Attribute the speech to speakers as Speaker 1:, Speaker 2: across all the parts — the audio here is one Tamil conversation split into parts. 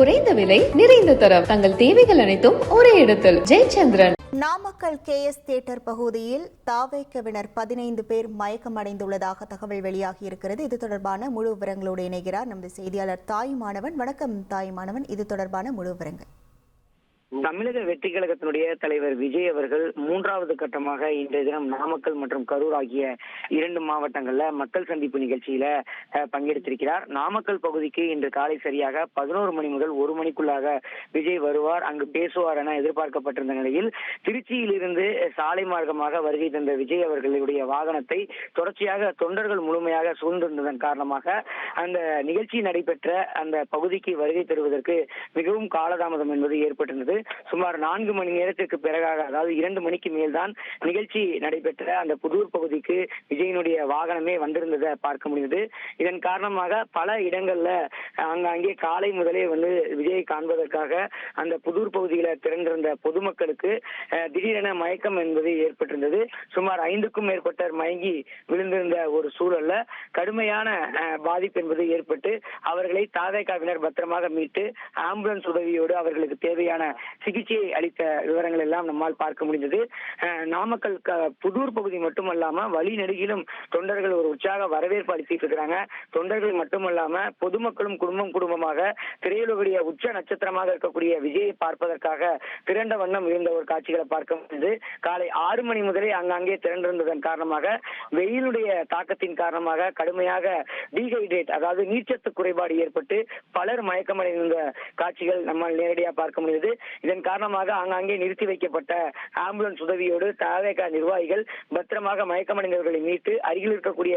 Speaker 1: குறைந்த விலை நிறைந்த தரம் தங்கள் தேவைகள் அனைத்தும் ஒரே இடத்தில். ஜெயச்சந்திரன்.
Speaker 2: நாமக்கல் KS தியேட்டர் பகுதியில் தாவேக்கவினர் 15 பேர் மயக்கமடைந்துள்ளதாக தகவல் வெளியாகி இருக்கிறது. இது தொடர்பான முழு விவரங்களோடு இணைகிறார் நமது செய்தியாளர் தாயுமானவன். வணக்கம் தாயுமானவன், இது தொடர்பான முழு விவரங்கள்.
Speaker 3: தமிழக வெற்றி கழகத்தினுடைய தலைவர் விஜய் அவர்கள் 3வது கட்டமாக இன்றைய தினம் நாமக்கல் மற்றும் கரூர் ஆகிய 2 மாவட்டங்கள்ல மக்கள் சந்திப்பு நிகழ்ச்சியில பங்கெடுத்திருக்கிறார். நாமக்கல் பகுதிக்கு இன்று காலை சரியாக 11 மணி முதல் 1 மணிக்குள்ளாக விஜய் வருவார், அங்கு பேசுவார் என எதிர்பார்க்கப்பட்டிருந்த நிலையில் திருச்சியிலிருந்து சாலை மார்க்கமாக வருகை தந்த விஜய் அவர்களுடைய வாகனத்தை தொடர்ச்சியாக தொண்டர்கள் முழுமையாக சூழ்ந்திருந்ததன் காரணமாக அந்த நிகழ்ச்சி நடைபெற்ற அந்த பகுதிக்கு வருகை தருவதற்கு மிகவும் காலதாமதம் என்பது ஏற்பட்டிருந்தது. சுமார் 4 மணி நேரத்திற்கு பிறகாக, அதாவது 2 மணிக்கு மேல்தான் நிகழ்ச்சி நடைபெற்ற அந்த புதூர் பகுதிக்கு விஜயனுடைய வாகனமே வந்திருந்ததை பார்க்க முடிந்தது. இதன் காரணமாக பல இடங்கள்ல அங்கே காலை முதலே விஜயை காண்பதற்காக அந்த புதூர் பகுதியில திரண்டிருந்த பொதுமக்களுக்கு திடீரென மயக்கம் என்பது ஏற்பட்டிருந்தது. சுமார் 5க்கும் மேற்பட்டோர் மயங்கி விழுந்திருந்த ஒரு சூழல்ல கடுமையான பாதிப்பு என்பது ஏற்பட்டு அவர்களை தாவேகாவினர் பத்திரமாக மீட்டு ஆம்புலன்ஸ் உதவியோடு அவர்களுக்கு தேவையான சிகிச்சையை அளித்த விவரங்கள் எல்லாம் நம்மால் பார்க்க முடிந்தது. நாமக்கல் புதூர் பகுதி மட்டுமல்லாம வழி நெடுகிலும் தொண்டர்கள் ஒரு உற்சாக வரவேற்பு அளித்திட்டு இருக்கிறாங்க. தொண்டர்கள் மட்டுமல்லாம பொதுமக்களும் குடும்பமாக திரையுலகுடைய உச்ச நட்சத்திரமாக இருக்கக்கூடிய விஜயை பார்ப்பதற்காக திரண்ட வண்ணம் இருந்த ஒரு காட்சிகளை பார்க்க முடிந்தது. காலை 6 மணி முதலே அங்கங்கே திரண்டிருந்ததன் காரணமாக வெயிலுடைய தாக்கத்தின் காரணமாக கடுமையாக டீஹைட்ரேட், அதாவது நீர்ச்சத்து குறைபாடு ஏற்பட்டு பலர் மயக்கமடைந்த காட்சிகள் நம்மால் நேரடியாக பார்க்க முடிந்தது. இதன் காரணமாக அங்கங்கே நிறுத்தி வைக்கப்பட்ட ஆம்புலன்ஸ் உதவியோடு தாவேகா நிர்வாகிகள் பத்திரமாக மயக்கமடைந்தவர்களை மீட்டு அருகில் இருக்கக்கூடிய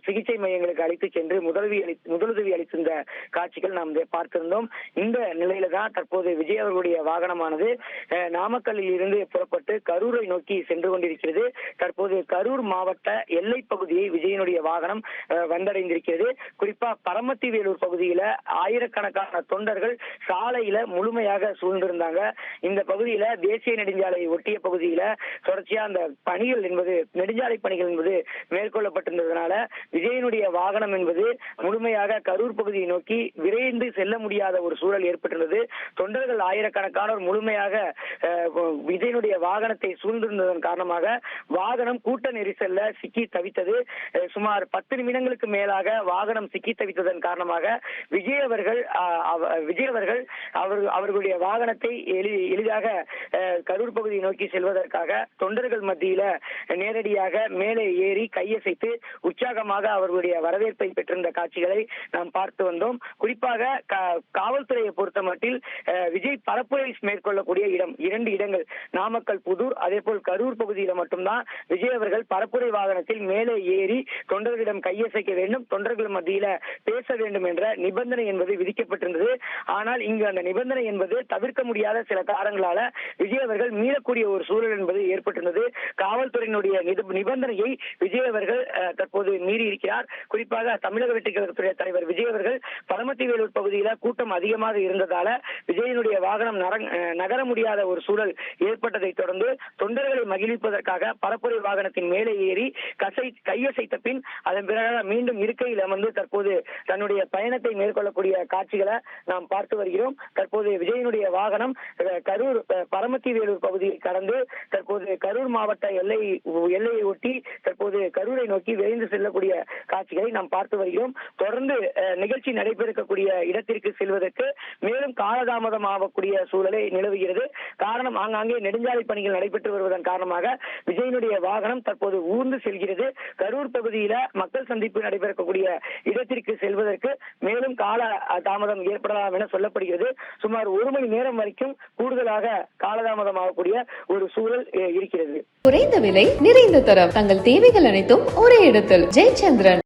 Speaker 3: சிகிச்சை மையங்களுக்கு அழைத்து சென்று முதலுதவி அளித்திருந்த காட்சிகள் நாம் பார்த்திருந்தோம். இந்த நிலையில தான் தற்போது விஜய் அவர்களுடைய வாகனமானது நாமக்கல்லில் இருந்து புறப்பட்டு கரூரை நோக்கி சென்று கொண்டிருக்கிறது. தற்போது கரூர் மாவட்ட எல்லை பகுதியை விஜயனுடைய வாகனம் வந்தடைந்திருக்கிறது. குறிப்பா பரமத்தி வேலூர் பகுதியில ஆயிரக்கணக்கான தொண்டர்கள் சாலையில முழுமையாக சூழ்ந்திருந்தாங்க. இந்த பகுதியில தேசிய நெடுஞ்சாலையை ஒட்டிய பகுதியில தொடர்ச்சியா அந்த பணிகள் என்பது நெடுஞ்சாலை பணிகள் என்பது மேற்கொள்ளப்பட்டிருந்ததுனால விஜயனுடைய வாகனம் என்பது முழுமையாக கரூர் பகுதியை நோக்கி விரைந்து செல்ல முடியாத ஒரு சூழல் ஏற்பட்டிருந்தது. தொண்டர்கள் ஆயிரக்கணக்கானோர் முழுமையாக விஜயனுடைய வாகனத்தை சூழ்ந்திருந்ததன் காரணமாக வாகனம் கூட்ட நெரிசல்ல சிக்கி தவித்தது. சுமார் 10 நிமிடங்களுக்கு மேலாக வாகனம் சிக்கி தவித்ததன் காரணமாக விஜய் அவர்கள் அவர்களுடைய வாகனத்தை எளிதாக கரூர் பகுதியை நோக்கி செல்வதற்காக தொண்டர்கள் மத்தியில நேரடியாக மேலே ஏறி கையசைத்து உற்சாகமாக அவர்களுடைய வரவேற்பை பெற்றிருந்த காட்சிகளை நாம் பார்த்து வந்தோம். குறிப்பாக காவல்துறையை பொறுத்த மட்டில் விஜய் பரப்புரை மேற்கொள்ளக்கூடிய 2 இடங்கள் நாமக்கல் புதூர் அதே போல் கரூர் பகுதியில மட்டும்தான் விஜய் அவர்கள் பரப்புரை வாகனத்தில் மேலே ஏறி தொண்டர்களிடம் கையசைக்க வேண்டும், தொண்டர்கள் மத்தியில பேச வேண்டும் என்ற நிபந்தனை என்பது விதிக்கப்பட்டிருந்தது. ஆனால் இங்கு அந்த நிபந்தனை என்பது தவிர்க்க முடியாத சில காரணங்களால விஜய் அவர்கள் மீறக்கூடிய ஒரு சூழல் என்பது ஏற்பட்டிருந்தது. காவல்துறையினுடைய நிபந்தனையை விஜய் அவர்கள் தற்போது மீறி இருக்கிறார். குறிப்பாக தமிழக வெற்றி கழகத்துடைய தலைவர் விஜய் அவர்கள் பரமத்தி வேலூர் பகுதியில கூட்டம் அதிகமாக இருந்ததால விஜயனுடைய வாகனம் நகர முடியாத ஒரு சூழல் ஏற்பட்டதை தொடர்ந்து தொண்டர்களை மகிழ்விப்பதற்காக பரப்புரை வாகனத்தின் மேலே ஏறி கையசைத்த பின் அதன் பிறகு மீண்டும் இருக்கையில் அமர்ந்து தற்போது தன்னுடைய பயணத்தை மேற்கொள்ளக்கூடிய காட்சிகளை நாம் பார்த்து வருகிறோம். தற்போது விஜயனுடைய வாகனம் கரூர் பரமத்தி வேலூர் பகுதியை கடந்து தற்போது கரூர் மாவட்ட எல்லையை ஒட்டி தற்போது கரூரை நோக்கி விரைந்து செல்லக்கூடிய காட்சிகளை நாம் பார்த்து வருகிறோம். தொடர்ந்து நிகழ்ச்சி நடைபெறக்கூடிய இடத்திற்கு செல்வதற்கு மேலும் காலதாமதம் ஆகக்கூடிய சூழலை நிலவுகிறது. காரணம், ஆங்காங்கே நெடுஞ்சாலை பணிகள் நடைபெற்று வருவதன் காரணமாக விஜயனுடைய வாகனம் தற்போது ஊர்ந்து செல்கிறது. கரூர் பகுதியில மக்கள் சந்திப்பு நடைபெறக்கூடிய இடத்திற்கு செல்வதற்கு மேலும் கால தாமதம் ஏற்படலாம் என சொல்லப்படுகிறது. சுமார் 1 மணி நேரம் வரைக்கும் கூடுதலாக காலதாமதமாகக்கூடிய ஒரு சூழல் இருக்கிறது.
Speaker 1: குறைந்த விலை நிறைந்த தரம் தங்கள் தேவைகள் அனைத்தும் ஒரே இடத்தில். ஜெயச்சந்திரன்.